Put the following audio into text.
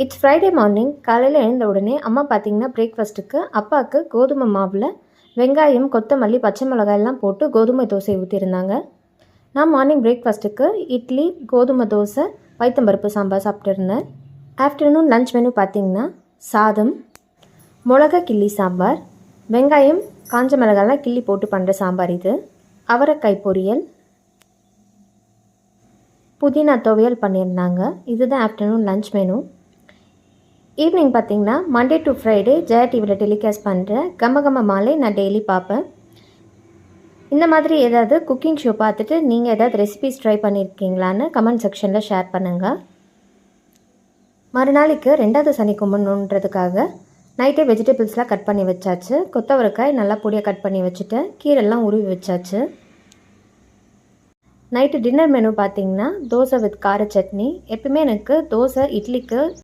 It's Friday morning. காலையில் எழுந்த உடனே அம்மா பார்த்திங்கன்னா பிரேக்ஃபாஸ்ட்டுக்கு அப்பாவுக்கு கோதுமை மாவில் வெங்காயம், கொத்தமல்லி, பச்சை மிளகாயெல்லாம் போட்டு கோதுமை தோசை ஊற்றிருந்தாங்க. நான் மார்னிங் பிரேக்ஃபாஸ்ட்டுக்கு இட்லி, கோதுமை தோசை, பைத்தம்பருப்பு சாம்பார் சாப்பிட்டுருந்தேன். ஆஃப்டர்நூன் லன்ச் மெனு பார்த்திங்கன்னா சாதம், மிளகா கிள்ளி சாம்பார், வெங்காயம், காஞ்ச மிளகாயெல்லாம் கிள்ளி போட்டு பண்ணுற சாம்பார் இது, அவரைக்காய் பொரியல், புதினா துவையல் பண்ணியிருந்தாங்க. இதுதான் ஆஃப்டர்நூன் லன்ச் மெனு. ஈவினிங் பார்த்திங்கன்னா மண்டே டு ஃப்ரைடே ஜெயா டிவியில் டெலிகாஸ்ட் பண்ணுற கமகம மாலை நான் டெய்லி பார்ப்பேன். இந்த மாதிரி ஏதாவது குக்கிங் ஷோ பார்த்துட்டு நீங்கள் ஏதாவது ரெசிபிஸ் ட்ரை பண்ணியிருக்கீங்களான்னு கமெண்ட் செக்ஷனில் ஷேர் பண்ணுங்கள். மறுநாளைக்கு 2வது சனி கும்பிடணுன்றதுக்காக நைட்டே வெஜிடபிள்ஸ்லாம் கட் பண்ணி வச்சாச்சு. கொத்தவரைக்காய் நல்லா பொடியாக கட் பண்ணி வச்சுட்டு கீரைலாம் உருவி வச்சாச்சு. நைட்டு டின்னர் மெனு பார்த்திங்கன்னா தோசை வித் கார சட்னி. எப்பவுமே எனக்கு தோசை இட்லிக்கு